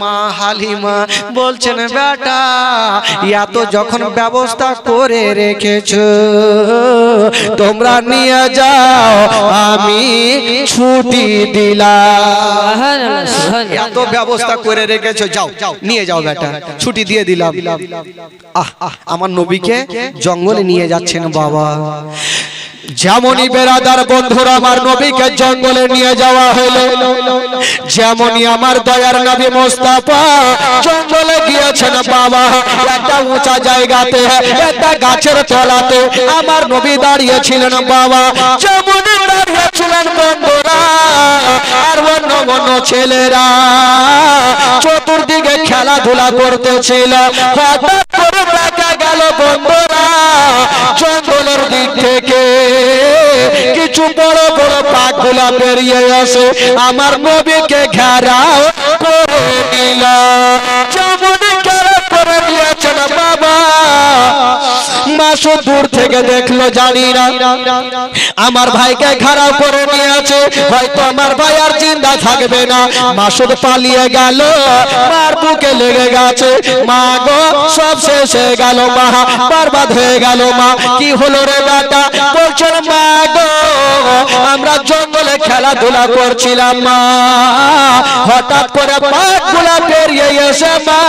মা হালিমা বলছেন বেটা এত যখন ব্যবস্থা করে রেখেছো তোমরা নিয়ে যাও আমি ছুটি দিলাম। এত ব্যবস্থা করে রেখেছো যাও নিয়ে যাও বেটা ছুটি দিয়ে দিলাম। আমার নবীকে জঙ্গলে নিয়ে যাচ্ছেন বাবা। যেমনই বেরাদার বন্ধুরা আমার নবীকে জঙ্গলে নিয়ে যাওয়া হলো যেমনই আমার দয়ার নবী মুস্তাফা জঙ্গলে গিয়েছেন বাবা। একটা উঁচা জায়গাতে একটা গাছের তলাতে আমার নবী দাঁড়িয়ে ছিলেন বাবা। যেমনই দাঁড়িয়ে ছিলেন বন্ধুরা আর অন্য অন্য ছেলেরা চতুর্দিকে খেলাধুলা করতেছিল। হঠাৎ করে দেখা গেল বন্ধুরা জঙ্গলের দিক থেকে কিছু বড় বড় পাখগুলা বেরিয়ে আসে আমার নবীকে ঘেরাও করে নিল। যেমনই ঘেরাও করে নিয়েছেন বাবা মাসুদ দূর থেকে দেখলো জানি না আমার ভাইকে ঘেরাও করে নিয়েছে হয়তো আমার ভাই আর জিন্দা থাকবে না। মাসুদ পালিয়ে গেল মার বুকে লেগে গেছে মা গো সব শেষ হয়ে গেল মা বরবাদ হয়ে গেল মা। কি হলো রে বেটা বলছেন মা গো আমরা জঙ্গলে খেলাধুলা করছিলাম মা হঠাৎ করে পাখগুলা বেরিয়ে এসে মা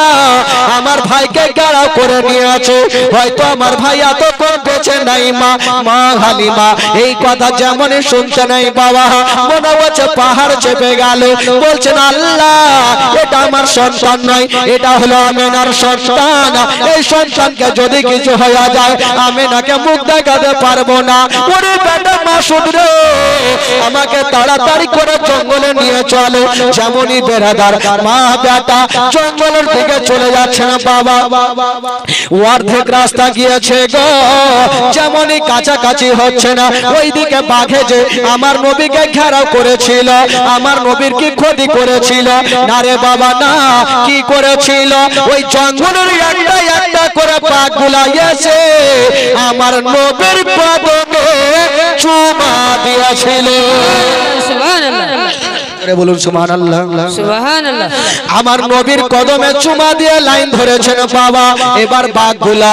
আমার ভাইকে ঘেরাও করে নিয়েছে হয়তো আমার ভাই এতক্ষণ বেঁচে নাই মা। মা হালিমা এই কথা যেমনই শুনতে নাই বাবা মনে হচ্ছে পাহাড় চেপে গেল। বলছেন আল্লাহ এটা আমার সন্তান নয় এটা হলো আমেনার সন্তান। এই সন্তানকে যদি কিছু হয়ে যায় আমেনাকে মুখ দেখাতে পারবো না। ওরে বেটা মাসুদ রে আমাকে তাড়াতাড়ি করে জঙ্গলে নিয়ে চলো। যেমনই বেরাদার মা বেটা জঙ্গলের দিকে চলে যাচ্ছে না বাবা। অর্ধেক রাস্তা গিয়েছে গো যেমনই কাছাকাছি হচ্ছে না ওইদিকে বাঘে যে আমার নবীকে ঘেরাও করেছিল আমার নবীর কি ক্ষতি করেছিল না রে বাবা না। কি করেছিল ওই জঙ্গলের একটা একটা করে পাখগুলা এসে আমার নবীর কদমে চুমা দিয়েছিল। বলুন সুবহানাল্লাহ সুবহানাল্লাহ। আমার নবীর কদমে চুমা দিয়ে লাইন ধরেছেন বাবা। এবার বাঘগুলা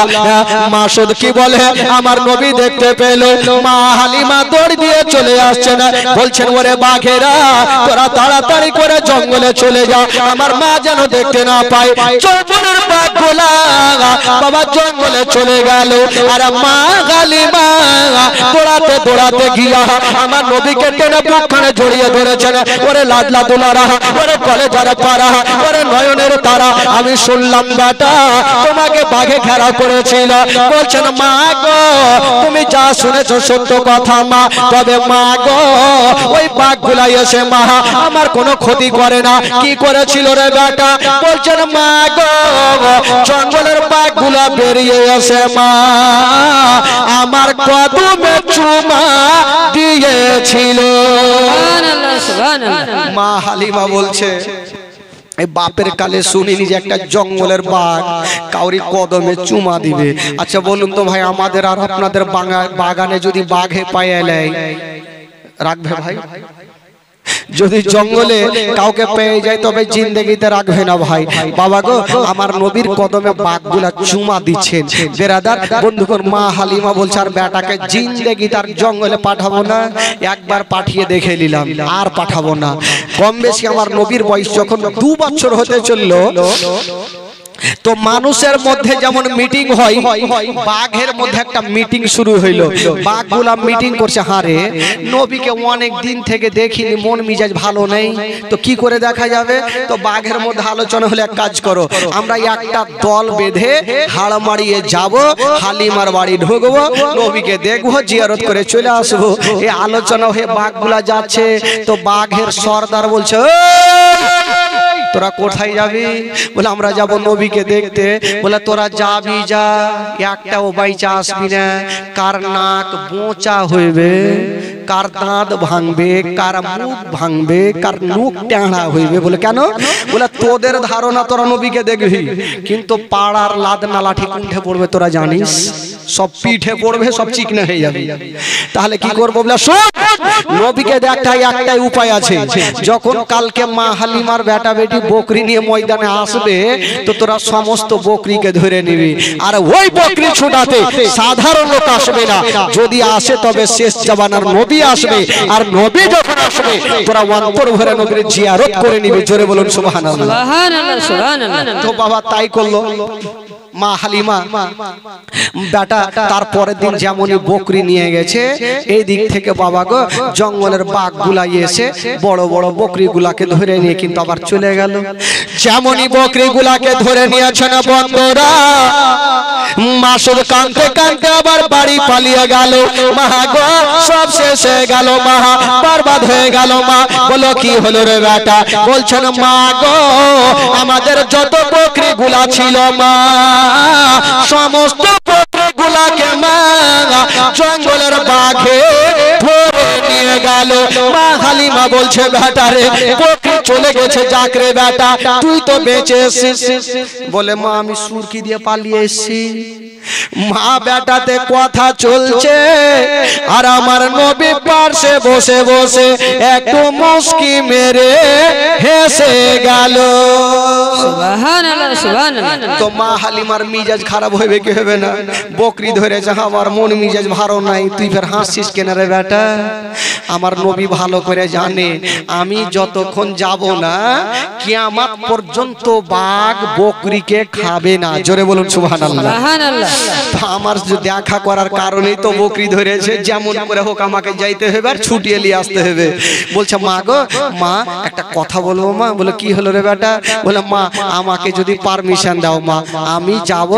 মাসুদ কি বলে আমার নবী দেখতে পেল মা হালিমা দৌড় দিয়ে চলে আসছেন বলছেন ওরে বাঘেরা তোরা তাড়াতাড়ি করে জঙ্গলে চলে যা আমার মা যেন দেখতে না পায়। জঙ্গলের বাঘগুলা বাবা জঙ্গলে চলে গেল আর মা হালিমা দৌড়াতে দৌড়াতে গিয়া আমার নবীকে টেনে বুকখানে জড়িয়ে ধরেছেন। ওরে লাডলা দুলারা ওরে কলেজার পারা ওরে নয়নের তারা আমি শুনলাম বেটা তোমাকে বাঘে ঘেরাও করেছিল। বলছেন মা গো তুমি যা শুনেছো সত্য কথা মা তবে মা গো ওই বাঘগুলা এসে মা আমার কোনো ক্ষতি করে না। কি করেছিল রে বেটা বলছেন মা গো জঙ্গলের বাঘগুলা বেরিয়ে এসে মা আমার কদমে চুমা দিয়েছিল। মা হালিমা বলছে এই বাপের কালে শুনিনি যে একটা জঙ্গলের বাঘ কাউরি কদমে চুমা দিবে। আচ্ছা বলুন তো ভাই আমাদের আর আপনাদের বাগানে যদি বাঘে পায়ে নেয় রাখবে ভাই? যদি জঙ্গলে কাউকে পেয়ে যায় তবে জিন্দেগিতে রাখবে না ভাই। বাবা গো আমার নবীর কদমে বাঘগুলা চুমা দিচ্ছেন। বেরাদার বন্ধুগণ মা হালিমা বলছে আর বেটাকে জিন্দেগি তার জঙ্গলে পাঠাবো না একবার পাঠিয়ে দেখে নিলাম আর পাঠাবো না। কম বেশি আমার নবীর বয়স যখন 2 বছর হতে চললো তো মানুষের মধ্যে যেমন মিটিং হয় বাঘের মধ্যে একটা মিটিং শুরু হইলো। বাঘগুলা মিটিং করছে হারে নবীকে অনেক দিন থেকে দেখিনি মন মিজাজ ভালো নেই তো কি করে দেখা যাবে। তো বাঘের মধ্যে আলোচনা হলে এক কাজ করো আমরা একটা দল বেঁধে হাড় মারিয়ে যাব হালিমার বাড়ি ঢুকবো নবীকে দেখবো জিয়ারত করে চলে আসবো। এই আলোচনা হয়ে বাঘগুলা যাচ্ছে তো বাঘের সর্দার বলছে তোরা কোথায় যাবি? বলে আমরা যাব নবীকে দেখতে। বলে তোরা যাবি যা একটাও বাইচা আসবি না। কার নাক বোঁচা হইবে কার দাঁত ভাঙবে কার মুখ ভাঙবে কার মুখ টেঁড়া হইবে। বলে কেন? বলে তোদের ধারণা তোরা নবীকে দেখবি কিন্তু পাড়ার লাদনা লাঠি কুণ্ঠে পড়বে তোরা জানিস। সব পিঠে পড়বে, সব চিকনা হয়ে যাবে। তাহলে কি করবো বলে শোন, নবীকে একটাই উপায় আছে। যখন কালকে মা হালিমার বেটা বেটি বকরি নিয়ে ময়দানে আসবে, তো তোরা সমস্ত বকরিকে ধরে নিবি, আর ওই বকরি ছোটাতে সাধারণ লোক আসবে না। যদি আসে তবে শেষ জামানার নবী আসবে, আর নবী যখন আসবে তোরা অন্তর ভরে নবীর জিয়ারত করে নিবি। জোরে বলুন সুবহানাল্লাহ। সুবহানাল্লাহ, সুবহানাল্লাহ। তো বাবা তাই করলো মা হালিমা বেটা। তারপরের দিন যেমনই বকরি নিয়ে গেছে, এই দিক থেকে বাবা গো জঙ্গলের বাঘ গুলাই এসে বড় বড় বকরি গুলাকে ধরে নিয়ে কিন্তু আবার চলে গেল। যেমনই বকরি গুলাকে ধরে নিয়েছেন বন্ধুরা, মাসুদ কাঁদতে কাঁদতে আবার বাড়ি পালিয়ে গেল। মা গো সব শেষ হয়ে গেল, মা বরবাদ হয়ে গেল। মা বলো কি হলো রে বেটা? বলছেন মা গো আমাদের যত বকরি গুলা ছিল মা, সমস্ত বকরি গুলাকে মা জঙ্গলের বাঘে ধরে নিয়ে গেল। মা হালিমা বলছে বেটা রে বকরি চলে গেছে, যাক রে বেটা তুই তো বেঁচে এসেছিস। বলে মা আমি সুরকি দিয়ে পালিয়ে এসেছি। মা বেটাতে কথা চলছে, আর আমার নবী পাশে বসে বসে একটু মুস্কি মেরে হেসে গেল। সুবহানাল্লাহ, সুবহানাল্লাহ। তো মা হালিমার মিজাজ খারাপ হবে কি হবে না? বকরি ধরেছে, আমার মন মিজাজ ভালো নাই, তুই ফের হাসছিস কেন রে বেটা? আমার নবী ভালো করে জানে আমি যতক্ষণ যাব না কিয়ামত পর্যন্ত বাঘ বকরিকে খাবে না। জোরে বলুন সুবহানাল্লাহ, সুবহানাল্লাহ। আমার দেখা করার কারণেই তো বকরি ধরেছে, যেমন করে হোক আমাকে যাইতে হবে আর ছুটিয়ে নিয়ে আসতে হবে। বলছে মা গো মা একটা কথা বলবো মা। বলে কি হলো রে বেটা? বলে মা আমাকে যদি পারমিশন দাও মা, আমি যাব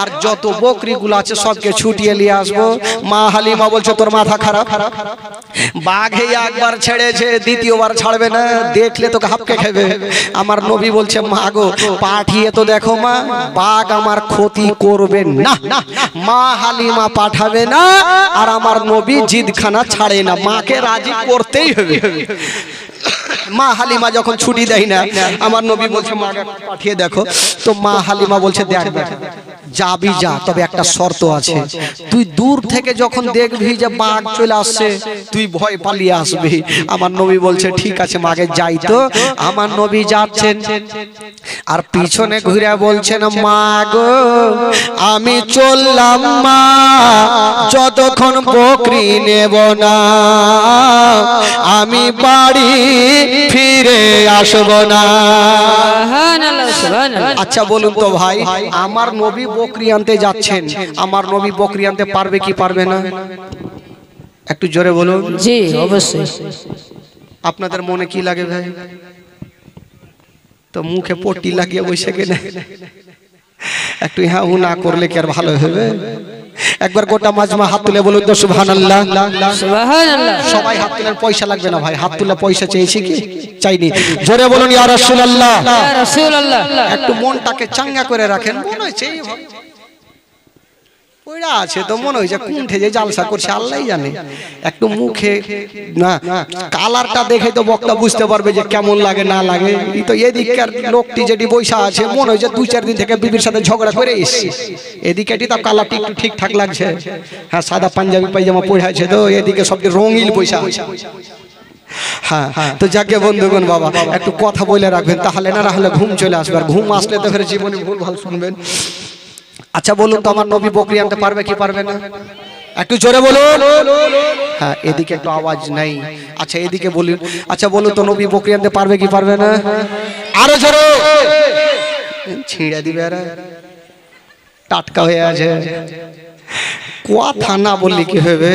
আর যত বকরি গুলো আছে সবকে ছুটিয়ে নিয়ে আসবো। মা হালিমা বলছে তোর মাথা খারাপ, বাঘ একবার ছেড়েছে দ্বিতীয়বার ছাড়বে না, দেখলে তোকে হাপকে খাবে। আমার নবী বলছে মা গো পাঠিয়ে তো দেখো মা, বাঘ আমার ক্ষতি করবে না। মা হালিমা পাঠাবে না, আর আমার নবী জিদখানা ছাড়ে না, মাকে রাজি করতেই হবে। মা হালিমা যখন ছুটি দেয় না, আমার নবী বলছে মাকে পাঠিয়ে দেখো। তো মা হালিমা বলছে দেখ যাবি যা, তবে একটা শর্ত আছে, তুই দূর থেকে যখন দেখবি যে বাঘ চলে আসছে তুই ভয় পালিয়ে আসবি। আমার নবী বলছে ঠিক আছে মাকে যাই। তো আমার নবী যাচ্ছেন, আর পিছনে ঘুরে বলছেন মা গো আমি চললাম মা, যতক্ষণ বকরি নেব না আমি বাড়ি ফিরে আসব না। সুবহানাল্লাহ, সুবহানাল্লাহ। আচ্ছা বলুন তো ভাই, আমার নবী বকরি আনতে যাচ্ছেন, আমার নবী বকরি আনতে পারবে কি পারবে না? একটু জোরে বলুন। জি অবশ্যই। আপনাদের মনে কি লাগে ভাই? তো মুখে পট্টি লাগিয়ে বসে গেলে একটু হ্যাঁ হু না করলে কি আর ভালো হবে? একবার গোটা মাজমা হাত তুলে বলুন তো সুবহানাল্লাহ, সুবহানাল্লাহ। সবাই হাত তুলে, পয়সা লাগবে না ভাই, হাত তুলে পয়সা চেয়েছি কি চাইনি। জোরে বলুন ইয়া রাসূলুল্লাহ, ইয়া রাসূলুল্লাহ। একটু মনটাকে চাঙ্গা করে রাখেন। মনে হচ্ছে ওইটা আছে তো মনে হয়েছে কুণ্ঠে যে জালসা করছে আল্লাহই জানে। একটু মুখে না কালারটা দেখে তো বক্তা বুঝতে পারবে যে কেমন লাগে না লাগে। এই তো এদিককার লোকটি যেটি বৈশা আছে মনে হয়েছে 2-4 দিন থেকে বিবির সাথে ঝগড়া করে এসেছে। এদিকেটি তো কালারটি একটু ঠিকঠাক লাগছে, হ্যাঁ সাদা পাঞ্জাবি পায়জামা পরে আছে, তো এদিকে সবটি রঙিন পয়সা আছে। হ্যাঁ তো যাকে বন্ধুগণ বাবা একটু কথা বলে রাখবেন, তাহলে না হলে ঘুম চলে আসবে, আর ঘুম আসলে তো ফের জীবনে ভুল ভাল শুনবেন। আচ্ছা বলুন তো আমার নবী বকরি আনতে পারবে কি পারবে না? একটু জোরে বলুন। হ্যাঁ এদিকে একটু আওয়াজ নাই। আচ্ছা এদিকে বলুন। আচ্ছা বলুন তো নবী বকরি আনতে পারবে কি পারবে না? আরো জোরে। ছিঁড়ে দিবে, আরে টাটকা হয়ে আছে, কথা না বললে কি হবে?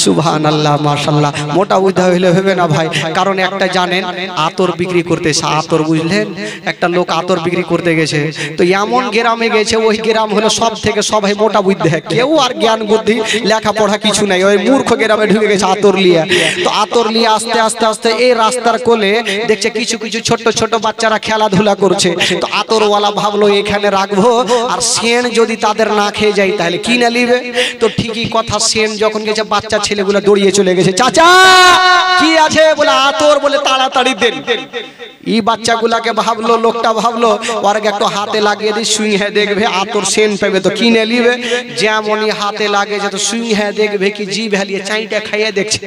সুবহানাল্লাহ মাশাআল্লাহ। মোটা বুঝা হইলে হবে না ভাই, কারণ একটা জানেন আতর বিক্রি করতেছে, আতর বুঝলেন, একটা লোক আতর বিক্রি করতে গেছে, তো এমন গ্রামে গেছে, ওই গ্রাম হলো সব থেকে সবাই মোটা বুদ্ধি, কেউ আর জ্ঞান বুদ্ধি লেখাপড়া কিছু নাই, ওই মূর্খ গ্রামে ঢুকে গেছে আতর লিয়া। তো আতর লিয়ে আস্তে আস্তে আস্তে এই রাস্তার কোলে দেখছে কিছু কিছু ছোট ছোট বাচ্চারা খেলাধুলা করছে, তো আতরওয়ালা ভাবলো এখানে রাখবো, আর সেন যদি তাদের না খেয়ে যায় তাহলে কি না লিবে, দিবে তো ঠিকই কথা সেন যখন গেছে বাচ্চা ছেলেগুলো দৌড়িয়ে চলে গেছে চাচা কি আছে বলে আতর বলে তাড়াতাড়ি দেন এই বাচ্চাগুলাকে ভাবলো লোকটা ভাবলো ওর একটু হাতে লাগিয়ে দিই সুইং হ্যাঁ দেখবে আতর সেন পাবে তো কিনে নিবে যেমনই হাতে লাগে যে তো সুইং হ্যাঁ দেখবে কি জিভ হালিয়ে চাইটা খাইয়ে দেখছে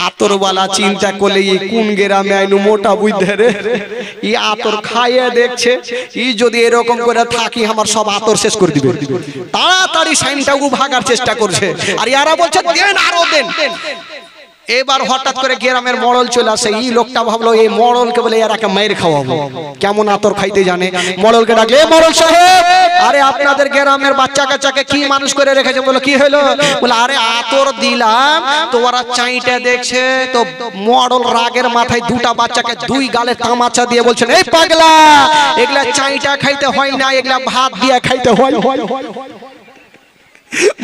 আতরওয়ালা চিন্তা করলে এই কোন গ্রামে আইনু মোটা বুঝতে রে এই আতর খাইয়ে দেখছে এই যদি এরকম করে থাকি আমার সব আতর শেষ করে দিবে তাড়াতাড়ি সাইনটাকে ভাগার চেষ্টা করছে আর ইয়ারা বলছে দেন আরো দেন এবার হঠাৎ করে গ্রামের মড়ল চলে আসে এই লোকটা ভাবলো এই মড়লকে বলে এরাকে মাইর খাওয়াবো কেমন আতর খাইতে জানে মড়লকে ডাকলে এ মড়ল সাহেব আরে আপনাদের গ্রামের বাচ্চা কাচ্চাকে কি মানুষ করে রেখেছে বলো কি হলো বলে আরে আতর দিলাম তো ওরা চাইটা দেখছে তো মড়ল রাগের মাথায় দুটা বাচ্চাকে দুই গালে তামাচা দিয়ে বলছেন এই পাগলা এগুলা চাইটা খাইতে হয় না এগুলা ভাত দিয়ে খাইতে হয়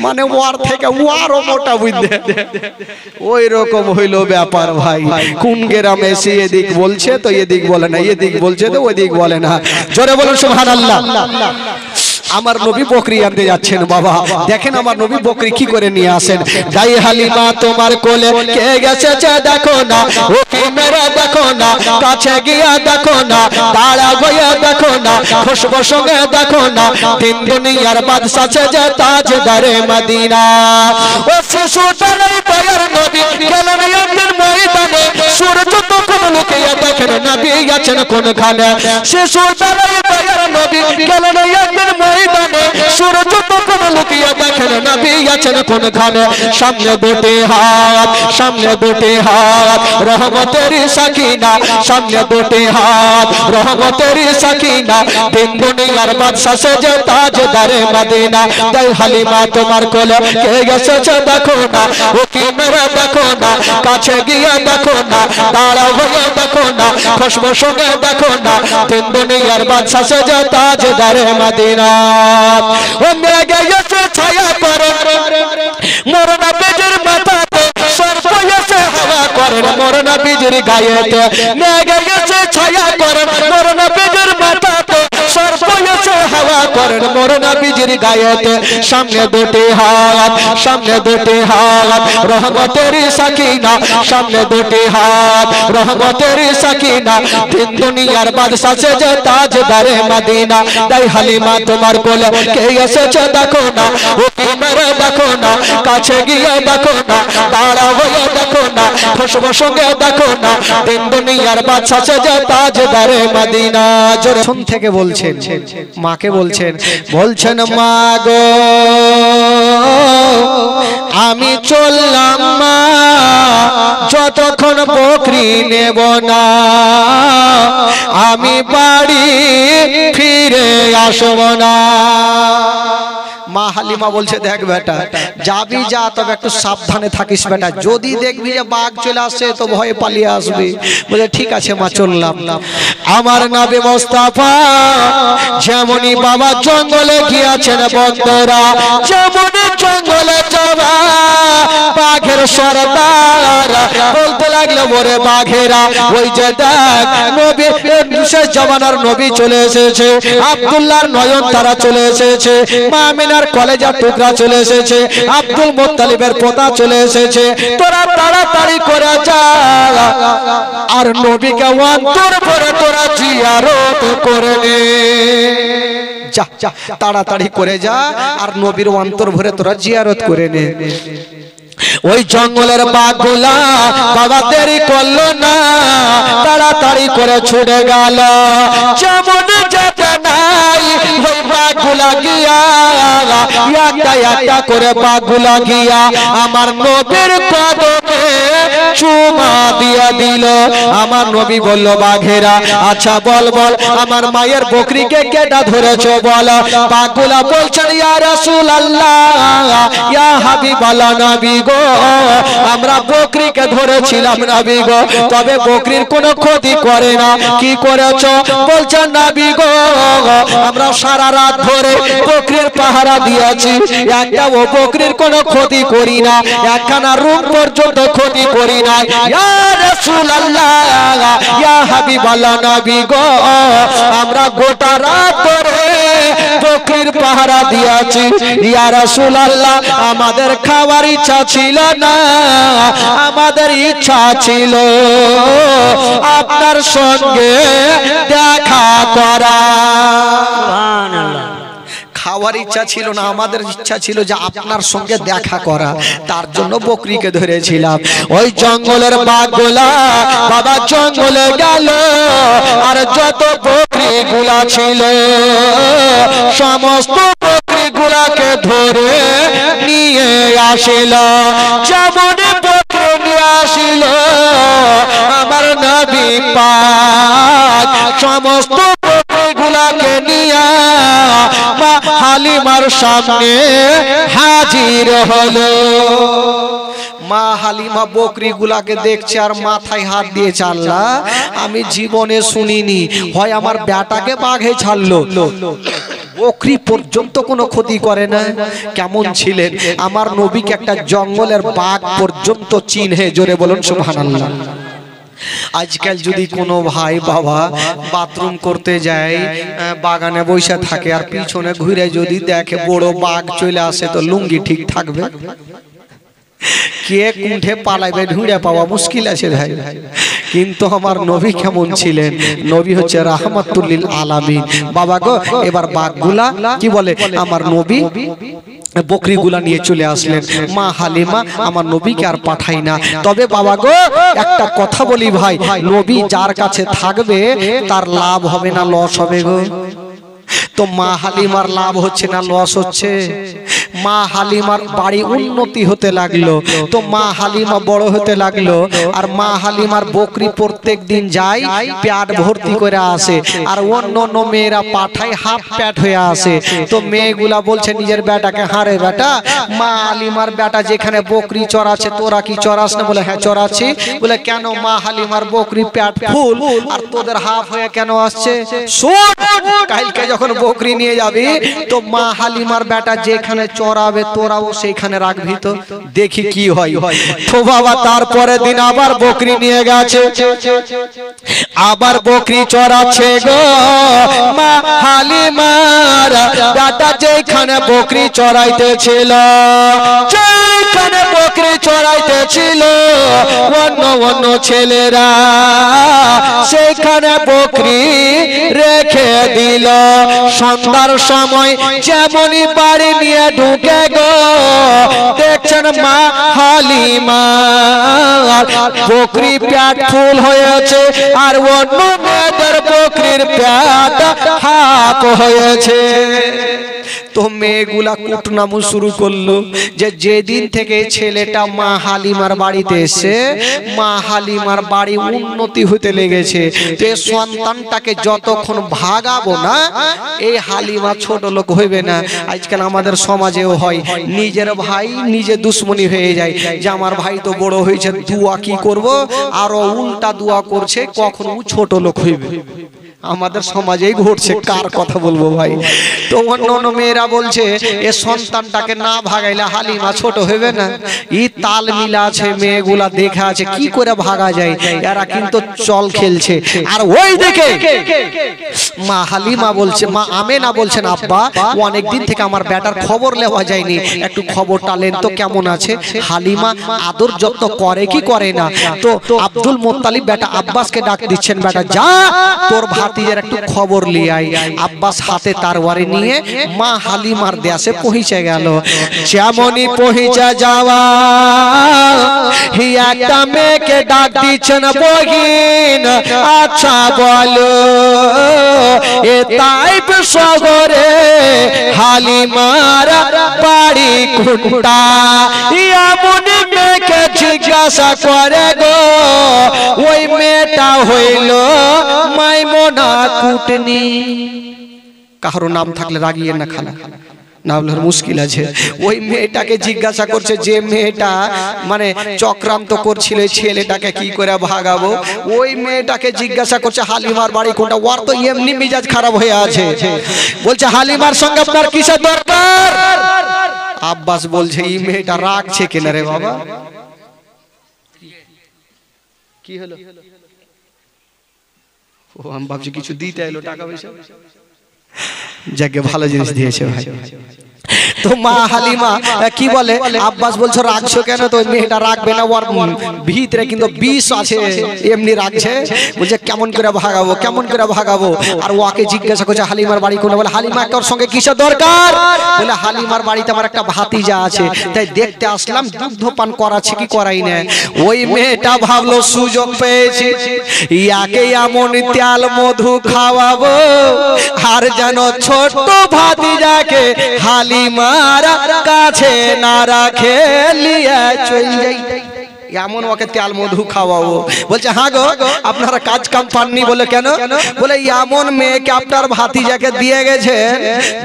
মানে ওয়ার থেকে ওয়ারও মোটা বুঝতে ওই রকম হইলো ব্যাপার ভাই কোন গ্রামে এসে এদিক বলছে তো এদিক বলে না এদিক বলছে তো ওইদিক বলে না জোরে বলুন সুবহানাল্লাহ আমার নবী বকরি আনতে যাচ্ছেন বাবা দেখেন আমার নবী বকরি কি করে নিয়ে আসেন যাই হালিমা তোমার কোলে কে গেছে দেখো না ওকে মেরে দেখো না কাছে গিয়া দেখো না দাঁড়া গিয়া দেখো না খুশবু সঙ্গে দেখো না তিন দুনিয়ার বাদশা যে তাজদারে মদিনা ও শিশুটার দয়ার নবী গেলেন একদিন ময়দানে সূর্য তখন লুকিয়ে দেখেন নবী আছেন কোনখানে শিশুটার দয়ার নবী গেলেন একদিন ময়দানে সূর্য তখন লুকিয়ে দেখেন নবী আছেন কোনখানে সামনে দুটি হাত রহমতের সাকিনা সামনে দুটি হাত রহমতের সাকিনা তিন দুনিয়ার বাদশা যে তাজদারে মদিনা তাই হালিমা তোমার কোলে কে গেছে দেখো না ওকে মেরে দেখো না কাছে গিয়ে দেখো না দাঁড়া হয়ে দেখো না খুশবু সঙ্গে দেখো না তিন দুনিয়ার বাদশা যে তাজদারে মদিনা ও মেঘে গেছে ছায়া পরে মরনা বেজের মাথাতে সর্প এসে হাওয়া করে মরনা বীজের গায়েতে মেঘে গেছে ছায়া করে মরনা বেজের মাথাতে সর্প এসে হাওয়া করে মরনা বীজের গায়েতে সামনে দুটি হাত রহমতের সাকিনা সামনে দুটি হাত রহমতের সাকিনা তিন দুনিয়ার বাদশা যে তাজদারে মদিনা তাই হালিমা তোমার কোলে কে এসেছে দেখো না ওকে মেরে দেখো না কাছে গিয়ে দেখো না দাঁড়া হয়ে দেখো না খুশবু সঙ্গে দেখো না তিন দুনিয়ার বাদশা যে তাজদারে মদিনা জোরে শুন থেকে বলছেন মাকে বলছেন মা গো আমি চললাম মা যতক্ষণ বকরি নেব না আমি বাড়ি ফিরে আসব না মা হালিমা বলছে দেখ বেটা যাবি যা তবে একটু সাবধানে থাকিস বেটা যদি দেখবি যে বাঘ চলে আসছে তো ভয়ে পালিয়ে আসবি বলে ঠিক আছে মা চললাম আমার নবী মুস্তাফা যেমনই বাবা জঙ্গলে গিয়েছেন বন্ধুরা যেমনই জঙ্গলে যাবা বাঘের সরদার বলতে লাগলো ওরে বাঘেরা ওই যে দেখ নবী শেষ জামানার নবী চলে এসেছে আব্দুল্লাহর নয়ন তারা চলে এসেছে মা আমিনার কলেজার টুকরা চলে এসেছে আব্দুল মুত্তালিবের পোতা চলে এসেছে তোরা তাড়াতাড়ি করে যা আর নবীকে অন্তর ভরে তোরা জিয়ারত করে নে যা তাড়াতাড়ি করে যা আর নবীর অন্তর ভরে তোরা জিয়ারত করে নে ওই জঙ্গলের বাঘগুলা বাবা দেরি করলো না তাড়াতাড়ি করে ছুটে গেল যেমন যেতে নাই ওই বাঘগুলা গিয়া একটা করে বাঘগুলা গিয়া আমার নবীর কদমে চুমা দিয়া দিল আমার নবী বলল বাঘেরা আচ্ছা বল আমার মায়ের বকরিকে কেটা ধরেছো বল বাঘগুলা বলছেন ইয়া রাসূলুল্লাহ ইয়া হাবিবাল্লাহ নবী গো আমরা বকরিকে ধরেছিলাম নবী গো তবে বকরির কোনো ক্ষতি করে না কি করেছো বলছেন নবী গো আমরা সারা রাত ধরে বকরির পাহারা দিয়েছি একটা ও বকরির কোনো ক্ষতি করি না একখানা রুম পর্যন্ত ক্ষতি করি না ইয়া রাসূলুল্লাহ ইয়া হাবিবাল্লাহ নবী গো আমরা গোটা রাত ধরে বকরির পাহারা দিয়েছি। ইয়া রাসূলুল্লাহ, আমাদের খাওয়ার ইচ্ছা ছিল না, আমাদের ইচ্ছা ছিল আপনার সঙ্গে দেখা করা। সুবহানাল্লাহ। খাওয়ার ইচ্ছা ছিল না, আমাদের ইচ্ছা ছিল যে আপনার সঙ্গে দেখা করা, তার জন্য বকরিকে ধরেছিলাম। ওই জঙ্গলের বাঘগুলা বাবা জঙ্গলে গেল, আর যত বকরিগুলা ছিল সমস্ত বকরিগুলাকে ধরে নিয়ে আসিল। যেমন বকরি নিয়ে আসিল আমার নবী পাক সমস্ত বকরিগুলাকে নিয়ে মা হালিমার সামনে হাজির হলো। মা হালিমা বকরি গুলাকে দেখছে আর মাথায় হাত দিয়ে, আল্লাহ আমি জীবনে শুনিনি হয় আমার বেটাকে বাঘে ছাড়লো, বকরি পর্যন্ত কোনো ক্ষতি করে না। কেমন ছিলেন আমার নবীকে একটা জঙ্গলের বাঘ পর্যন্ত চিনহে। জোরে বলুন সুবহানাল্লাহ। আজকাল যদি কোনো ভাই বাবা বাথরুম করতে যায়, বাগানে বসে থাকে আর পিছনে ঘুরে যদি দেখে বড় বাঘ চলে আসে, তো লুঙ্গি ঠিক থাকবে? কে কুণ্ঠে পালাইবে, ঢুঁড়ে পাওয়া মুশকিল আছে ভাই। কিন্তু আমার নবী কেমন ছিলেন? নবী হচ্ছে রাহমাতুল লিল আলামিন। বাবা গো, এবার বাঘগুলা কি বলে, আমার নবী বকরিগুলা নিয়ে চলে আসলেন। মা হালিমা আমার নবীকে আর পাঠাই না। তবে বাবা গো, একটা কথা বলি ভাই, নবী যার কাছে থাকবে তার লাভ হবে না লস হবে গো? তো মা হালিমার লাভ হচ্ছে না লস হচ্ছে? মা হালিমার বাড়ি উন্নতি হতে লাগলো, তো মা হালিমা বড় হতে লাগলো, আর মা হালিমার বকরি প্রত্যেক দিন যায় পেট ভর্তি করে আসে, আর অন্য অন্য মেয়েরা পাঠায় হাফ পেট হয়ে আসে। তো মেয়েগুলা বলছে নিজের বেটাকে, হারে বেটা, মা হালিমার বেটা যেখানে বকরি চড়াচ্ছে তোরা কি চড়াস না? বলে হ্যাঁ চড়াচ্ছি। বলে কেন? মা হালিমার বকরি পেট ফুল আর তোদের হাফ হয়ে কেন আসছে? শোন, কালকে যখন বকরি নিয়ে যাবি তো মা হালিমার বেটা যেখানে চড়াবে তোরাও সেইখানে রাখবি, তো দেখি কি হয়। তো বাবা তারপরে দিন আবার বকরি নিয়ে গেছে, আবার বকরি চড়াচ্ছে গো। মা হালিমার বেটা যেখানে বকরি চড়াইতেছিল, যেখানে বকরি চড়াইতেছিল, অন্য অন্য ছেলেরা সেখানে বকরি রেখে দিল। সন্ধ্যার সময় যেমনই বাড়ি নিয়ে ঢুকে গো, দেখছেন মা হালিমা বকরি পেট ফুল হয়েছে, আর অন্য মেয়েদের বকরির পেট হাফ হয়েছে। তো মেয়েগুলা কুটনামু শুরু করলো যে যেদিন থেকে ছেলেটা মা হালিমার বাড়িতে এসে মা হালিমার বাড়ি উন্নতি হতে লেগেছে, তো সন্তানটাকে যতক্ষণ ভাগাবো না এই হালিমা ছোট লোক হইবে না। আজকাল আমাদের সমাজেও হয়, নিজের ভাই নিজে দুশ্মনী হয়ে যায়, যে আমার ভাই তো বড় হয়েছে, দুয়া কি করব, আরো উল্টা দুয়া করছে কখন ও ছোট লোক হইবে। আমাদের সমাজেই ঘটছে, কার কথা বলবো ভাই। তো অন্য অন্য মেয়েরা বলছে এ সন্তানটাকে না ভাগাইলে হালিমা ছোট হবে না। ই তাল মিলা আছে, মেয়েগুলা দেখা আছে কি করে ভাগা যায়, এরা কিন্তু চল খেলছে। আর ওই দেখে মা হালিমা বলছে, মা আমেনা বলছেন, আব্বা অনেক দিন থেকে আমার বেটার খবর নেওয়া যায়নি, একটু খবরটা নেন তো কেমন আছে। হালিমা আদর যত্ন করে কি করে না। তো আব্দুল মুত্তালিব বেটা আব্বাসকে ডাক দিচ্ছেন, বেটা যা তোর ভাতিজার একটু খবর নিয়ে আয়। আব্বাস হাতে তারওয়ারি নিয়ে মা হালিমার দেশে পৌঁছে গেল। যেমনই পৌঁছে যাওয়া একটা মেয়েকে ডাক দিচ্ছেন, বহিন আচ্ছা বলো এ তাইফ শহরে হালিমার বাড়ি কোনটা? এমন মেয়েকে জিজ্ঞাসা করে গো, ওই মেয়েটা হইল মাইমুনা কুটনি। কারো নাম থাকলে রাগিয়ে না খালা, না বলার মুশকিল আছে। ওই মেয়েটাকে জিজ্ঞাসা করছে, যে মেয়েটা মানে চক্রান্ত করছিল ছেলেটাকে কি করে ভাগাবো, ওই মেয়েটাকে জিজ্ঞাসা করছে হালিমার বাড়ি কোনটা। ওর তো এমনি মিজাজ খারাপ হয়ে আছে, বলছে হালিমার সঙ্গে আপনার কিসের দরকার? আব্বাস বলছে এই মেয়েটা রাখছে কেন রে বাবা? কি হলো? ও আমি ভাবছি কিছু দিতে এলো, টাকা পয়সা। যাকে ভালো জিনিস দিয়েছে ভাই। তো মা হালিমা কি বলে, আব্বাস বলছো রাখছো কেন? তো মেয়েটা রাখবে না, ওর ভিতরে কিন্তু বিষ আছে, এমনি রাখছে। বলছে কেমন করে ভাগাবো, কেমন করে ভাগাবো? আর ওকে জিজ্ঞাসা করছে হালিমার বাড়ি কোনে? বলে হালিমা তোর সঙ্গে কিসের দরকার? বলে হালিমার বাড়িতে আমার একটা ভাতিজা আছে, তাই দেখতে আসলাম দুগ্ধ পান করাচ্ছে কি করাই না। ওই মেয়েটা ভাবলো সুযোগ পেয়েছি, ইয়াকে এমন তেল মধু খাওয়াবো আর যেন ছোট্ট ভাতিজাকে হালিমার কাছে না রাখে, লিয়ে চল যাই, এমন ওকে তেল মধু খাওয়াবো। বলছে হ্যাঁ গো, আপনারা কাজ কাম পাননি? বলে কেন? বলে এমন মেয়েকে আপনার ভাতিজাকে দিয়ে গেছে,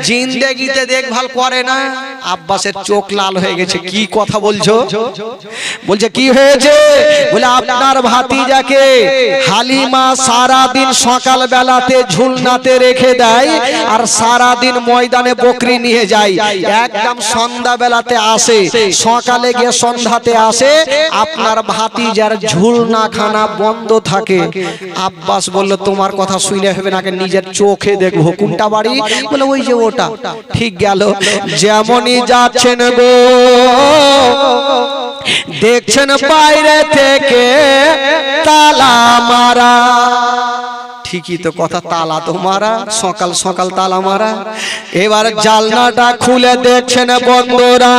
জিন্দেগিতে দেখভাল করে না। আব্বাসের চোখ লাল হয়ে গেছে, কি কথা বলছো? বলছে কি হয়েছে? বলে আপনার ভাতিজাকে হালিমা সারা দিন সকাল বেলাতে ঝুলনাতে রেখে দেয় আর সারা দিন ময়দানে বকরি নিয়ে যায়, একদম সন্ধ্যা বেলাতে আসে, সকালে গিয়ে সন্ধ্যাতে আসে, আপনার ভাতিজার ঝুলনা খানা বন্ধ থাকে। আব্বাস বলল তোমার কথা শুনে হবে না, নিজের চোখে দেখবো। কোনটা বাড়ি? বলে ওই যে ওটা। ঠিক গেল, যেমনই যাচ্ছেন গো দেখছেন বাইরে থেকে তালা মারা। ঠিকই তো কথা, তালা তো মারা, সকাল সকাল তালা মারা। এবার জালনাটা খুলে দেখছেন বন্ধুরা,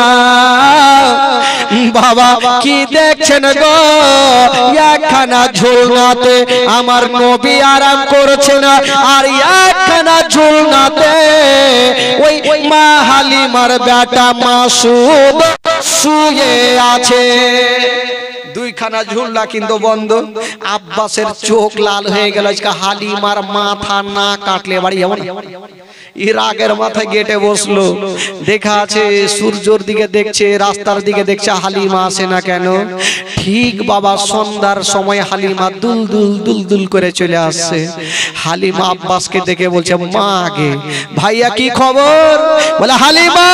বাবা কি দেখছেন গো? একখানা ঝুলনাতে আমার নবী আরাম করছে না, আর একখানা ঝুলনাতে ওই মা হালিমার বেটা মাসুদ শুয়ে আছে। দুইখানা ঝুলনা কিন্তু বন্ধ। আব্বাসের চোখ লাল হয়ে গেল, হালিমার মাথা না কাটলে বাড়ি এমন। এর আগের মাথায় গেটে বসলো, দেখা আছে সূর্যর দিকে দেখছে, রাস্তার দিকে দেখছে, হালিমা আসে না কেন? ঠিক বাবা সন্ধ্যার সময় হালিমা দুল দুল দুল দুল করে চলে আসছে। হালিমা আব্বাসকে দেখে বলছে মা আগে, ভাইয়া কি খবর? বলে হালিমা,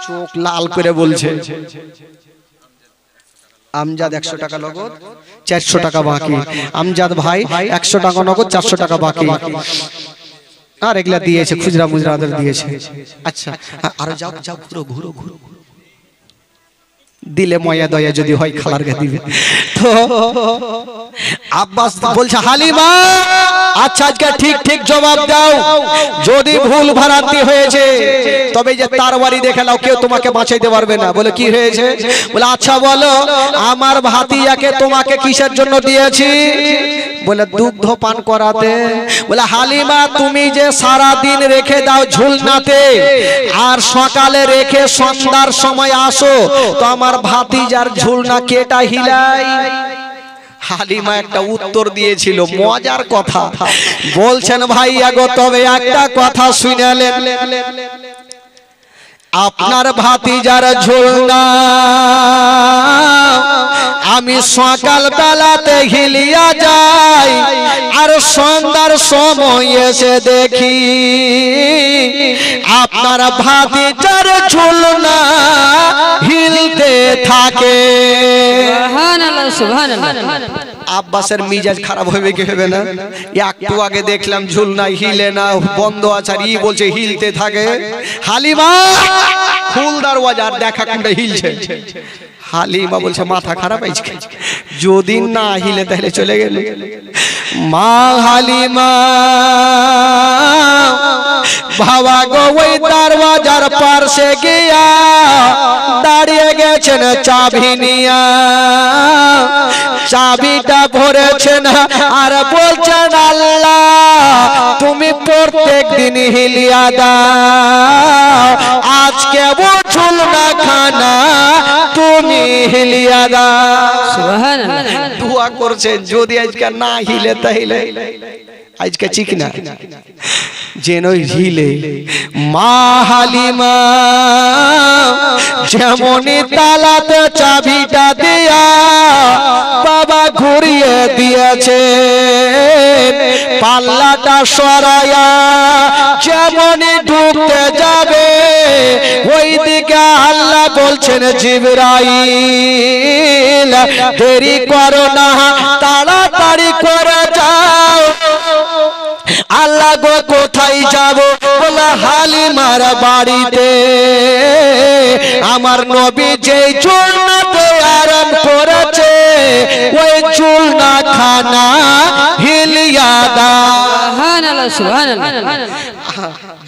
চোখ লাল করে বলছে আমজাদ 100 টাকা নগদ, 400 টাকা বাকি। আমজাদ ভাই 100 টাকা নগদ, 400 টাকা বাকি। আর এগুলা দিয়েছে, খুচরা মুজরাদের দিয়েছে। আচ্ছা আরো যাও যাও, ঘুরো ঘুরো ঘুরো, দিলে ময়া দয়া যদি হয় খালারকে দিবে। তো আব্বাস বলছে হালিমা আচ্ছা আজকে ঠিক ঠিক জবাব দাও, যদি ভুল ভ্রান্তি হয়েছে তবে যে তার বাড়ি দেখে নাও, কেউ তোমাকে বাঁচাইতে পারবে না। বলে কি হয়েছে? বলে আচ্ছা বলো, আমার ভাতিজাকে তোমাকে কিসের জন্য দিয়েছি? বলে দুগ্ধ পান করাতে। বলে হালিমা তুমি যে সারা দিন রেখে দাও ঝুলনাতে আর সকালে রেখে সন্ধ্যার সময় আসো, তো আমার ভাতিজার ঝুলনা কেটা হিলাই? হালিমা একটা উত্তর দিয়েছিল, মজার কথা বলছেন ভাইয়া গো, তবে একটা কথা শুনালেন, আপনার ভাতিজার ঝুলনা আমি সকাল বেলাতে হিলিয়া যাই আর সন্ধ্যার সময় এসে দেখি আপনার ভাতিজার ঝুলনা হিলতে থাকে। সুবহানাল্লাহ সুবহানাল্লাহ। আব্বাসের মিজাজ খারাপ হবে কি হবে না? একটু আগে দেখলাম ঝুলনা হিলে না, বন্ধ আছে, আর ই বলছে হিলতে থাকে। হালিমা ফুল দরওয়াজা, দেখা কোনটা হিলছে। হালিমা বলছে মাথা খারাপ হয়েছে, যদি না হিলে তাহলে চলে গেল। মা হালিমা বাবা গো ওই দরওয়াজার পাশে গিয়া দাঁড়িয়ে গেছেন চাবি নিয়া, চাবিটা ভরেছেন আর বলছেন আল্লাহ তুমি প্রত্যেক দিন হিলিয়া দাও, আজকে বুঝুল না খানা তুমি হিলিয়া দাও। সুবহানাল্লাহ। দোয়া করছেন যদি আজকে না হিলে তাহলে আজকে চিকনা যেন হিলে। মা হালিমা যেমনই তালাতে চাবিটা দিয়া বাবা ঘুরিয়ে দিয়েছে, পাল্লাটা সরাইয়া যেমনই ঢুকতে যাবে ওই দিকে আল্লাহ বলছেন জিবরাইল দেরি করো না, তাড়াতাড়ি করে যাও। আল্লাহ গো কোথায় যাও? আমার বাড়িতে আমার নবী যেই ঝুলনাতে আরাম করেছে ওই ঝুলনা খানা হিলিয়া দাও। সুবহানাল্লাহ সুবহানাল্লাহ।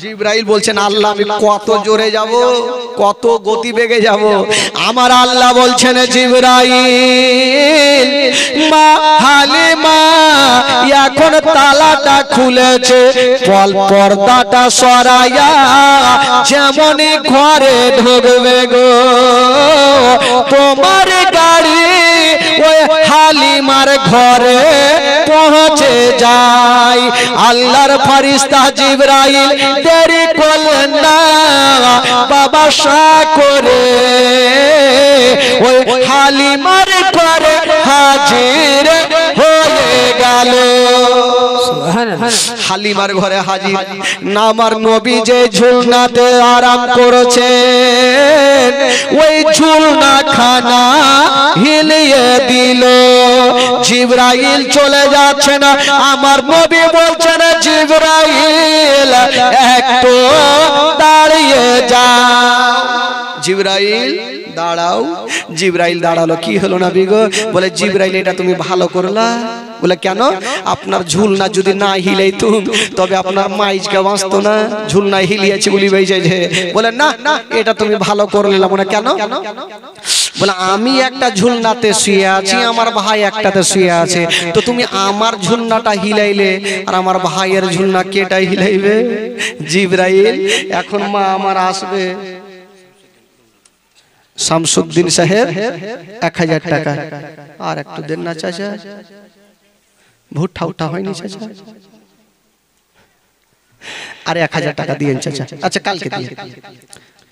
জিবরাইল বলছেন আল্লাহ আমি কত জোরে যাব, কত গতি বেগে যাব। আমার আল্লাহ বলছেন জিবরাইল মা হালিমা এখন তালাটা খুলেছে, পর্দাটা সরাইয়া যেমনই ঘরে ঢুকবে গো তোমার গাড়ি ওই হালিমার ঘরে পৌঁছে যায়। আল্লাহর ফেরেশতা জিবরাইল দেরি করলেন না, বাবা সা করে ওই হালিমার ঘরে হাজির হয়ে গেল। হালিমার ঘরে হাজির। না আমার নবী যে ঝুলনাতে আরাম করেছেন ওই ঝুলনা খানা হিলিয়ে দিল। জিবরাইল চলে যাচ্ছে না, আমার নবী বলছেন জিবরাইল একটু দাঁড়িয়ে যাও। জিবরাইল দাঁড়াও। জিবরাইল দাঁড়ালো। কি হলো নবী গো? বলে জিবরাইল এটা তুমি ভালো করলা। বলে কেন? আপনার ঝুলনা যদি না হিলাইতো তবে আপনার মাইজকে বাঁচতো না। ঝুলনা হিলিয়েছে বলি বেজে। বলে না না এটা তুমি ভালো করলে। বলে কেন? বলে আমি একটা ঝুলনাতে শুয়ে আছি, আমার ভাই একটাতে শুয়ে আছে, তো তুমি আমার ঝুলনাটা হিলাইলে আর আমার ভাইয়ের ঝুলনা কেটা হিলাইবে? জিবরাইল এখন মা আমার আসবে। শামসুদ্দিন সাহেব 1000 টাকা। আর একটু দেন না চাচা, ভুট্টা উঠা হয়নি চাচা। আরে 1000 টাকা দিয়েন চাচা। আচ্ছা কালকে দিয়ে,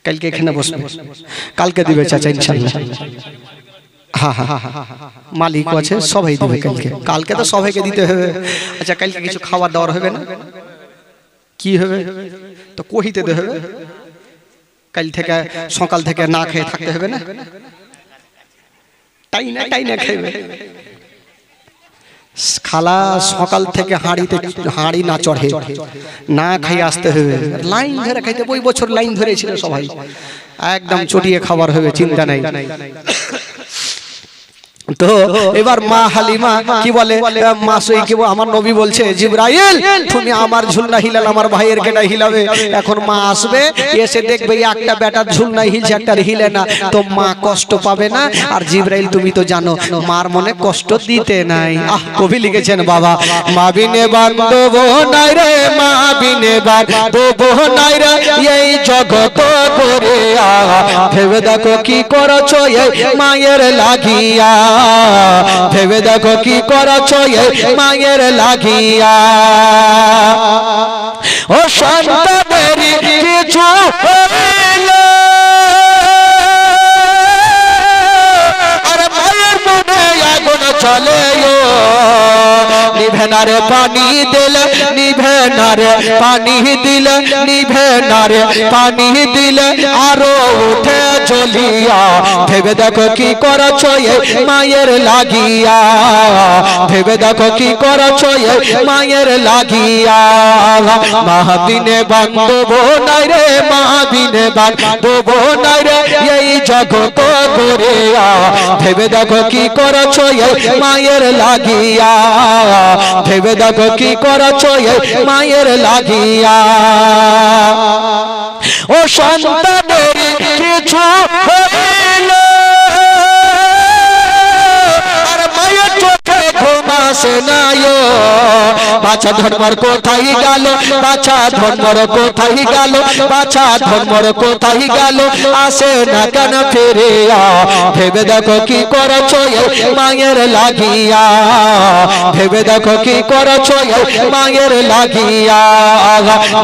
কালকে এখানে বসবে, কালকে দিবে চাচা ইনশাআল্লাহ। হ্যাঁ হ্যাঁ মালিক আছে সবাই দিবে কালকে। কালকে তো সবাইকে দিতে হবে। আচ্ছা কালকে কিছু খাবার দাওয়ার হবে না? কি হবে? তো কহিতে দে হবে। কাল থেকে সকাল থেকে না খেয়ে থাকতে হবে না? তাই না খাইবে। খালা সকাল থেকে হাঁড়ি না চড়ে না খাই আসতে হবে। লাইন ধরে খাইতে, ওই বছর লাইন ধরেছিল সবাই, একদম চটিয়ে খাবার হবে, চিন্তা নাই। তো এবার মা হালিমা কি বলে, মা সই কি আমার নবী বলছে জিবরাইল তুমি আমার ঝুলনা হিলাল, আমার ভাইয়ের কেটা হিলাবে। এখন মা আসবে, এসে দেখবে একটা বেটার ঝুলনা হিলছে, একটা হিলে না, তো মা কষ্ট পাবে না। আর জিবরাইল তুমি তো জানো মার মনে কষ্ট দিতে নাই। কবি লিখেছেন বাবা, মা বিনে বান্ধব নাই রে, মা বিনে বান্ধব নাই রে এই জগত করে। ভেবে দেখো কি করছো এই মায়ের লাগিয়া, ভেবে দেখো কি করছো এই মায়ের লাগিয়া। ও সন্তানের কিছু হইল আর মায়ের মনে আগুন চলে, নিভে না রে পানি দিলে, নিভে না রে পানি দিলে, নিভে না রে পানি দিলে আরো উঠে জ্বলিয়া। ভেবে দেখো কি করছো এই মায়ের লাগিয়া, ভেবে দেখো কি করছো এই মায়ের লাগিয়া। মা বিনে বান্ধব নাই রে, মা বিনে বান্ধব নাই রে এই জগত করিয়া। ভেবে দেখো কি করছো এই মায়ের লাগিয়া, ভেবে দেখো কি করছো এই মায়ের লাগিয়া। ও সন্তানের কিছু হইল আর মায়ের চোখে ঘুম আসে না, বাছা ধর্মর কোথায় গেল, বাছা ধর্মর কোথায় গেল, বাছা ধর্মর কোথায় গেল, আসে না কেন ফিরে। ভেবে দেখো কি করছো এই মায়ের লাগিয়া, ভেবে দেখো কি করছো এই মায়ের লাগিয়া।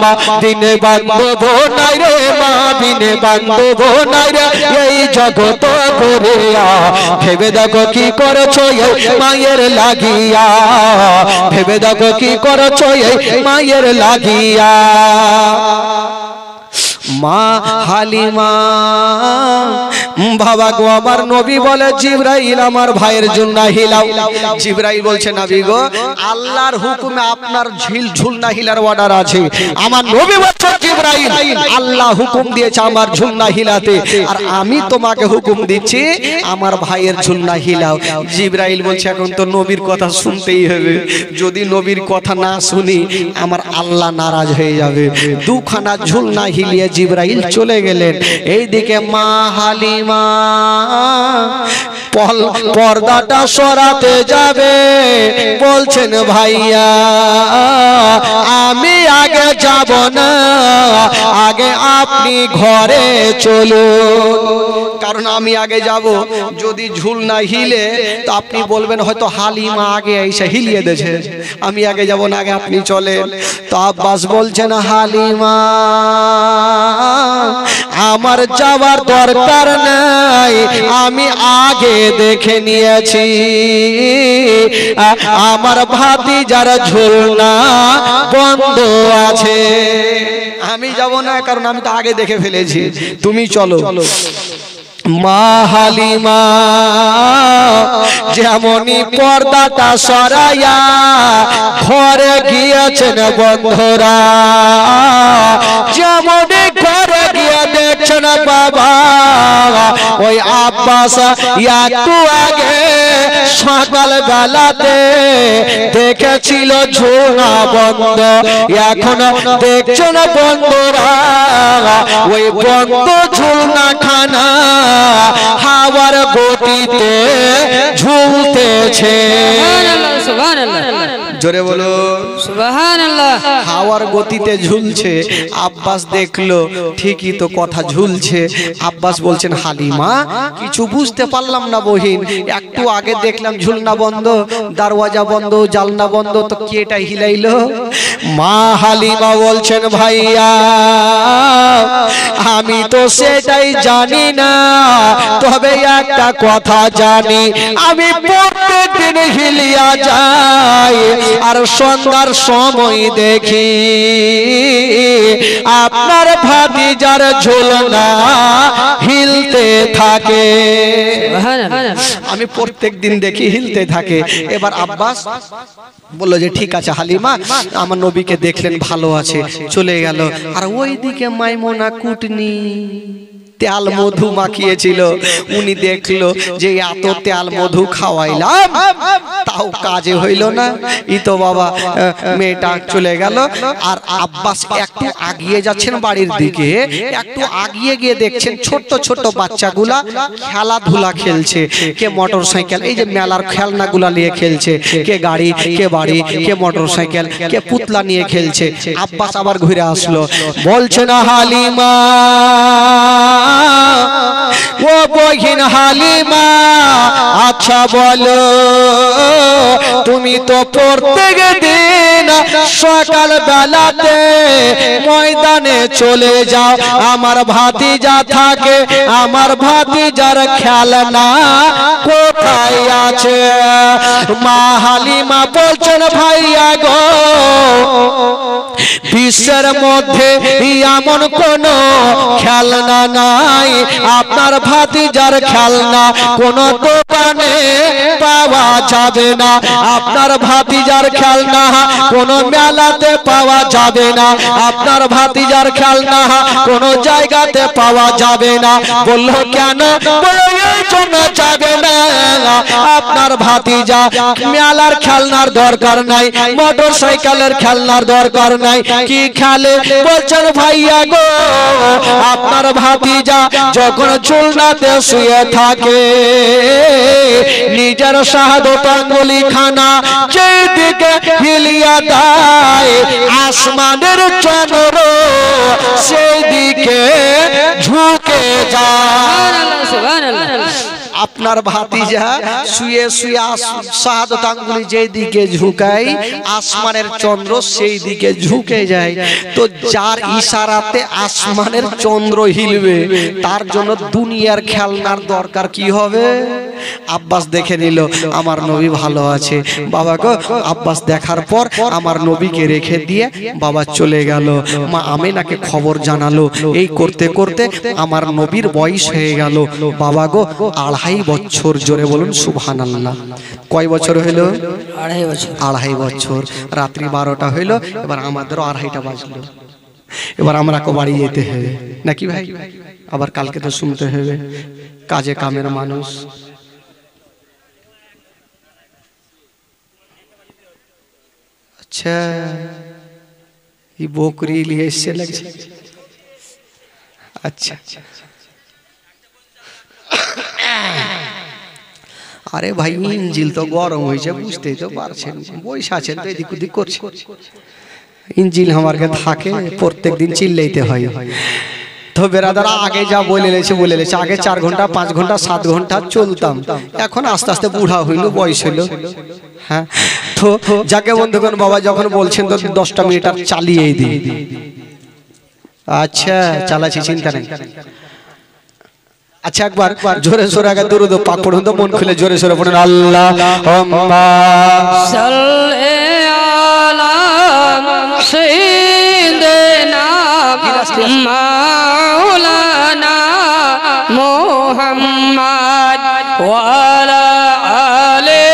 মা বিনে বান্ধব নাই রে, মা বিনে বান্ধব নাই রে এই জগত করে। ভেবে দেখো কি করছো এই মায়ের লাগিয়া, ভেবে দেখো কি করছো এই মায়ের লাগিয়া। মা হালিমা বাবা গো আমার নবী বলে জিবরাইল আমার ভাইয়ের জন্য হিলাও। জিবরাইল বলছে নবী গো আল্লাহর হুকুমে আপনার ঝুলনা হিলার অর্ডার আছে। আমার নবী বলছে জিবরাইল আল্লাহ হুকুম দিয়েছে আমার ঝুলনা হিলাতে, আর আমি তোমাকে হুকুম দিচ্ছি আমার ভাইয়ের ঝুলনা হিলাও। জিবরাইল বলছে এখন তো নবীর কথা শুনতেই হবে, যদি নবীর কথা না শুনি আমার আল্লাহ নারাজ হয়ে যাবে। দুখানা ঝুলনা হিলিয়ে জিবরাইল চলে গেলেন। এইদিকে মা হালিমা পর্দাটা সরাতে যাবে, বলছেন ভাইয়া আমি আগে যাব না, আগে আপনি ঘরে চলুন। কারণ আমি আগে যাব, যদি ঝুল না হিলে তো আপনি বলবেন হয়তো হালিমা আগে এসে হিলিয়ে দিয়েছে, আমি আগে যাব না, আগে আপনি চলেন। তো আব্বাস বলছেন হালিমা আমার যাওয়ার দরকার নাই, আমি আগে দেখে নিয়েছি আমার ভাতিজার ঝুলনা বন্ধ আছে, আমি যাব না, কারণ আমি তো আগে দেখে ফেলেছি, তুমি চলো। মা হালিমা যেমনই পর্দাটা সরাইয়া ঘরে গিয়েছেন বন্ধুরা, যেমনই ঘরে গিয়ে দেখছেন বাবা ওই আব্বাস একটু আগে সকাল বেলাতে দেখেছিল ঝুলনা বন্ধ, এখন দেখছেন বন্ধুরা ওই বন্ধ ঝুলনা খানা হাওয়ার গতিতে ঝুলতেছে। জোরে বলো সুবহানাল্লাহ। হাওয়ার গতিতে ঝুলছে। আব্বাস দেখলো ঠিকই তো কথা ঝুলছে। আব্বাস বলছেন হালিমা কিছু বুঝতে পারলাম না বহিন, একটু আগে দেখলাম ঝুলনা বন্ধ, দরওয়াজা বন্ধ, জালনা বন্ধ, তো কেটা হিলাইলো? মা হালিমা বলছেন ভাইয়া আমি তো সেটাই জানি না, তবে একটা কথা জানি আমি প্রত্যেকদিন হিলিয়া যাই আর সন্ধ্যার সময় দেখি আপনার ভাতিজার ঝুলনা হিলতে থাকে, আমি প্রত্যেক দিন দেখি হিলতে থাকে। এবার আব্বাস বললো যে ঠিক আছে হালিমা আমার নবীকে দেখলেন ভালো আছে, চলে গেল। আর ওইদিকে মাইমুনা কুটনি তেল মধু মাখিয়েছিল, উনি দেখলো যে এত তেল মধু খাওয়াইলাম তাও কাজে হইল না, ই তো বাবা মেয়েটা চলে গেল। আর আব্বাস একটু আগিয়ে যাচ্ছেন বাড়ির দিকে, একটু আগিয়ে গিয়ে দেখছেন ছোট্ট ছোট্ট বাচ্চাগুলা খেলাধুলা খেলছে, কে মোটর সাইকেল, এই যে মেলার খেলনাগুলা নিয়ে খেলছে, কে গাড়ি, কে বাড়ি, কে মোটর সাইকেল, কে পুতলা নিয়ে খেলছে। আব্বাস আবার ঘুরে আসলো, বলছে না হালিমা ও বহিন হালিমা আচ্ছা বলো তুমি তো প্রত্যেক দিন সকাল বেলাতে ময়দানে চলে যাও, আমার ভাতিজা থাকে, আমার ভাতিজার খেলনা কোথায় আছে? মা হালিমা বলছেন ভাইয়া গো বিশ্বের মধ্যে এমন কোন খেলনা নাই আপনার ভাতিজার খেলনা কোন দোকানে পাওয়া যাবে না, আপনার ভাতিজার খেলনা কোন মেলাতে পাওয়া যাবে না, আপনার ভাতিজার খেলনা কোন জায়গাতে পাওয়া যাবে না। বললো কেন? এই জন্য যাবে না, আপনার ভাতিজা মেলার খেলনার দরকার নাই, মোটর সাইকেলের খেলনার দরকার নাই, কি খেলে? বলছেন ভাইয়া গো আপনার ভাতিজা যখন ঝুলনাতে শুয়ে থাকে নিজের শাহাদত আঙ্গুলি খানা যেদিকে হিলিয়া দেয় আসমানের চন্দ্র সেই দিকে ঝুঁকে যায়। আপনার ভাতিজা শুয়ে শুয়ে শাহাদাত আঙ্গুলি যেই দিকে ঝুঁকাই আসমানের চন্দ্র সেই দিকে ঝুঁকে যায়। তো যার ইশারাতে আসমানের চন্দ্র হিলবে তার জন্য দুনিয়ার খেলনার দরকার কি হবে? আব্বাস দেখে নিল আমার নবী ভালো আছে। বাবা গো, আব্বাস দেখার পর আমার নবীকে রেখে দিয়ে বাবা চলে গেল। মা আমেনাকে খবর জানালো। এই করতে করতে আমার নবীর বয়স হয়ে গেল বাবা গো 2.5 বছর। জোরে বলুন সুবহানাল্লাহ। কয় বছর হইল? 2.5 বছর। 2.5 বছর। রাত্রি 12টা হইল, এবার আমাদেরও 2.5টা বাজলো। এবার আমরা বাড়ি যেতে হবে নাকি ভাই? আবার কালকে তো শুনতে হবে, কাজে কামের মানুষ। अच्छा ये बोकरी लिए इससे लग अच्छा আরে ভাই ইঞ্জিল তো গরম হয়েছে, বুঝতেই তো পারছেন, বৈশা আছেন তো এদিক ওদিক করছে। ইঞ্জিল আমারকে থাকে প্রত্যেক দিন চিল্লাইতে হয়। তো বেরাদারা আগে যা বলে লেছে আগে 4 ঘন্টা 5 ঘন্টা 7 ঘন্টা চলতাম, এখন আস্তে আস্তে বুড়া হইল, বয়স হইল। হ্যাঁ, তো যাকে বন্ধুগণ বাবা যখন বলছেন তো 10টা মিনিট আর চালিয়েই দিই। আচ্ছা চালাচ্ছি, চিন্তা নেই। আচ্ছা একবার জোরে সোরে আগে দুরূদ পাক পড়ুন তো, মন খুলে জোরে সোরে পড়ুন। আল্লাহুম্মা সাল্লি আলা সাইয়্যিদিনা মাওলানা মুহাম্মদ ওয়া আলা আলি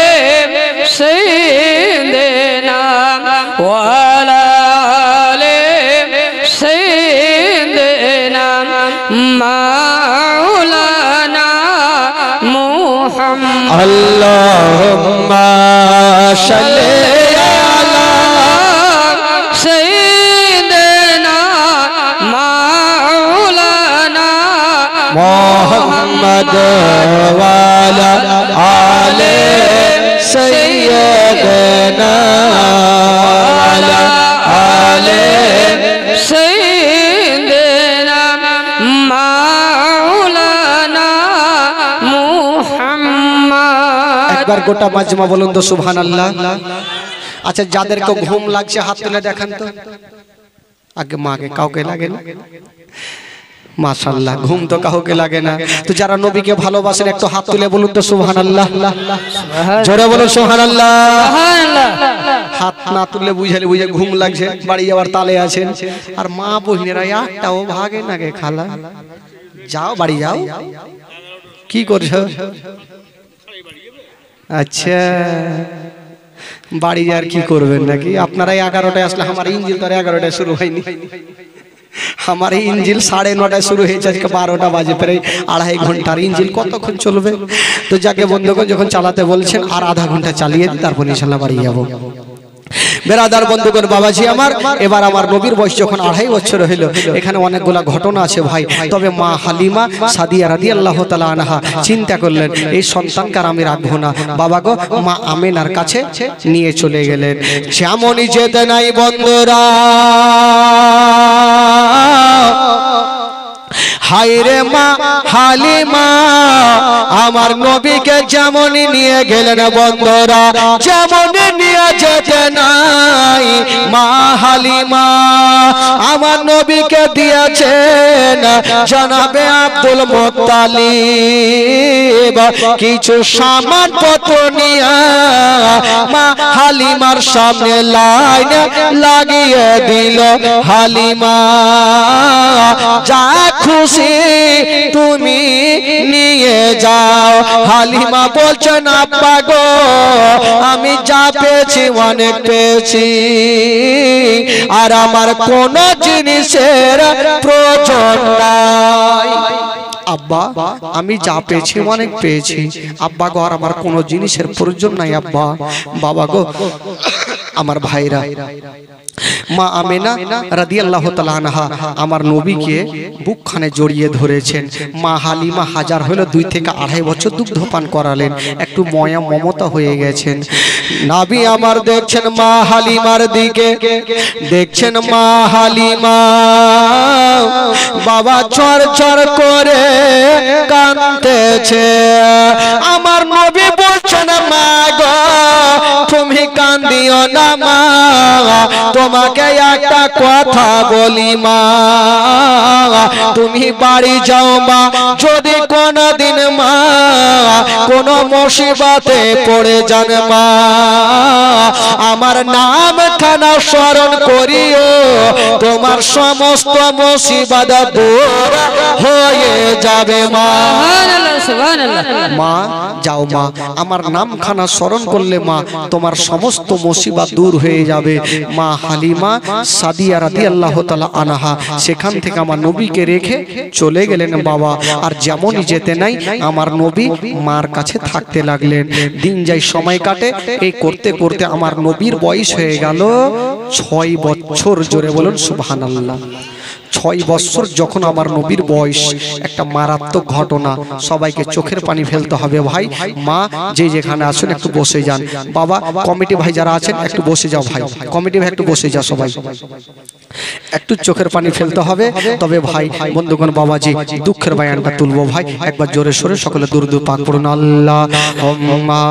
সাইয়্যিদিনা ওয়া আলা আলি সাইয়্যিদিনা মাওলানা মুহাম্মদ। আল্লাহুম্মা সাল্লি আলা সাইয়্যিদিনা মাওলানা মুহাম্মদ ওয়া আলা আলি সাইয়্যিদিনা ওয়া আলা আলি সাইয়্যিদিনা মাওলানা মুহাম্মদ। একবার গোটা মাজমা বলুন তো সুবহানাল্লাহ। আচ্ছা যাদেরকে ঘুম লাগছে হাত তুলে দেখান তো। আগে মাকে কাউকে লাগে না? মাশাআল্লাহ, ঘুম তো কাউকে লাগে না। তো যারা নবীকে ভালোবাসেন একটু হাত তুলে বলুন তো সুবহানাল্লাহ। জোরে বলুন সুবহানাল্লাহ। হাত না তুললে বুঝে ঘুম লাগছে, বাড়ি যাওয়ার তালে আছেন। আর মা বহিনেরা একটাও ভাগে না গে খালা, যাও বাড়ি যাও। কি করছো? আচ্ছা বাড়ি আর কি করবেন নাকি? আপনারা 11টায় আসলে, আমার ইঞ্জিল তো 11টায় শুরু হয়নি। আমার ইঞ্জিল 9:30টায় শুরু হয়েছে, আজকে 12টা বাজে, প্রায় 2.5 ঘন্টার ইঞ্জিল কতক্ষণ চলবে? তো যাকে বন্ধুগণ যখন চালাতে বলছেন আর আধা ঘন্টা চালিয়ে দিই, তারপর ইনশাআল্লাহ বাড়ি যাবো। বেরাদার বন্ধুগণ বাবাজি আমার, এবার আমার নবীর বয়স যখন 2.5 বছর হইল, এখানে অনেকগুলা ঘটনা আছে ভাই। তবে মা হালিমা সাদিয়া রাদিয়াল্লাহু তাআলা আনহা চিন্তা করলেন এই সন্তানকে আমি রাখবো না। বাবা গো মা আমেনার কাছে নিয়ে চলে গেলেন। যেমনই যেতে নাই বন্ধুরা, হায়রে মা হালিমা আমার নবীকে যেমনই নিয়ে গেলেন বন্ধুরা, যেমনই নিয়ে যেতে নাই মা হালিমা আমার নবীকে দিয়েছেন জনাবে আব্দুল মুত্তালিব কিছু সামান পত্র নিয়ে মা হালিমার সামনে লাইন লাগিয়ে দিল। হালিমা যা খুশি তুমি নিয়ে যাও। হালিমা বলছেন আব্বা গো আমি যা পেয়েছি অনেক পেয়েছি, আর আমার কোন জিনিসের প্রয়োজন নাই। আব্বা আমি যা পেয়েছি অনেক পেয়েছি, আব্বা গো আর আমার কোনো জিনিসের প্রয়োজন নাই আব্বা। বাবা গো আমার ভাইরা, মা আমেনা রাদিয়াল্লাহু তাআলা আনহা আমার নবীকে বুকখানে জড়িয়ে ধরেছেন। মা হালিমা হাজার হলো 2 থেকে 2.5 বছর দুগ্ধ পান করালেন, একটু ময়া মমতা হয়ে গেছেন। নাবি আমার দেখছেন মা হালিমার দিকে, দেখছেন মা হালিমা বাবা চর চর করে কাঁদতেছে। আমার নবী বলছেন মা গো তুমি কান্দিও না মা, তোমাকে একটা কথা বলি মা, তুমি বাড়ি যাও মা, যদি কোনদিন মা কোন মুসিবতে পড়ে যান মা, আমার নাম খানা স্মরণ করিও, তোমার সমস্ত মুসিবত দূর হয়ে যাবে মা। সুবহানাল্লাহ সুবহানাল্লাহ। মা যাও মা, আমার নামখানা স্মরণ করলে মা তোমার সমস্ত মুসিবত দূর হয়ে যাবে। মা হালিমা সাদিয়া রাদিয়াল্লাহু তাআলা আনহা সেখান থেকে আমার নবীকে রেখে চলে গেলেন বাবা। আর যেমনই যেতে নাই আমার নবী মার কাছে থাকতে লাগলেন। দিন যাই সময় কাটে, এই করতে করতে আমার নবীর বয়স হয়ে গেল 6 বছর। জোরে বলুন সুবহানাল্লাহ। 6 বছর যখন আমার নবীর বয়স, একটা মারাত্মক ঘটনা, সবাইকে চোখের পানি ফেলতে হবে ভাই। মা যে যেখানে আছেন একটু বসে যান, বাবা কমিটি ভাই যারা আছেন একটু বসে যাও ভাই, কমিটি ভাই একটু বসে যাও, সবাই একটু চোখের পানি ফেলতে হবে। তবে ভাই বন্ধুগণ বাবাজি দুঃখের বয়ানটা তুলবো ভাই, একবার জোরে সোরে সকলে দুরূদ পাক পড়ুন। আল্লাহুম্মা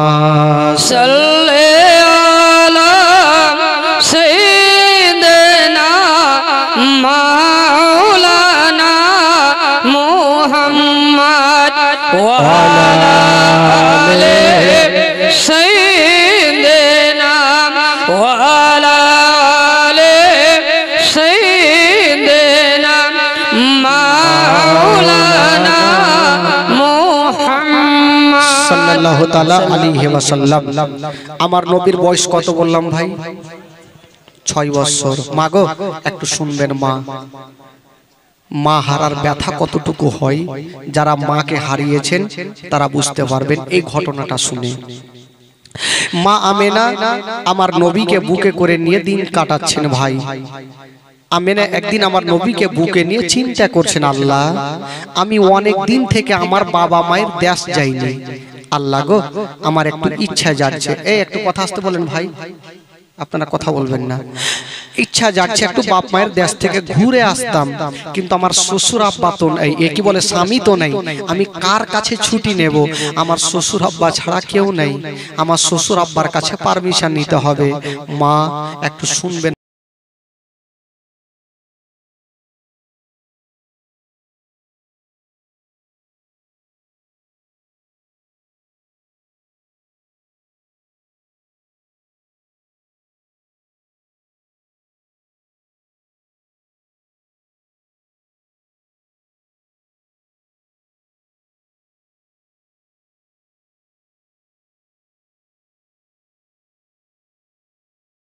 সাল্লি আলা সাইয়্যিদিনা মাওলানা মুহাম্মদ ওয়া আলা আলি সাইয়্যিদিনা ওয়া আলা আলি সাইয়্যিদিনা মাওলানা মুহাম্মদ সাল্লাল্লাহু তাআলা আলাইহি ওয়াসাল্লাম। আমার নবীর বয়স কত বললাম ভাই? 6 বছর। মা গো একটু শুনবেন মা, মা হারার ব্যথা কতটুকু হয় যারা মাকে হারিয়েছেন তারা বুঝতে পারবেন এই ঘটনাটা শুনে। মা আমেনা আমার নবীকে বুকে করে নিয়ে দিন কাটাচ্ছেন ভাই। আমেনা একদিন আমার নবীকে বুকে নিয়ে চিন্তা করছেন, আল্লাহ আমি অনেক দিন থেকে আমার বাবা মায়ের দেশ যাইনি, আল্লাহ গো আমার একটু ইচ্ছা যাচ্ছে। এই একটু কথা আসতে বলেন ভাই, আপনারা কথা বলবেন না। ইচ্ছা যাচ্ছে একটু বাপ মায়ের দেশ থেকে ঘুরে আসতাম, কিন্তু আমার শ্বশুর আব্বা তো নেই, এ কি বলে স্বামী তো নেই, আমি কার কাছে ছুটি নেব? আমার শ্বশুর আব্বা ছাড়া কেউ নেই, আমার শ্বশুর আব্বার কাছে পারমিশন নিতে হবে। মা একটু শুনবেন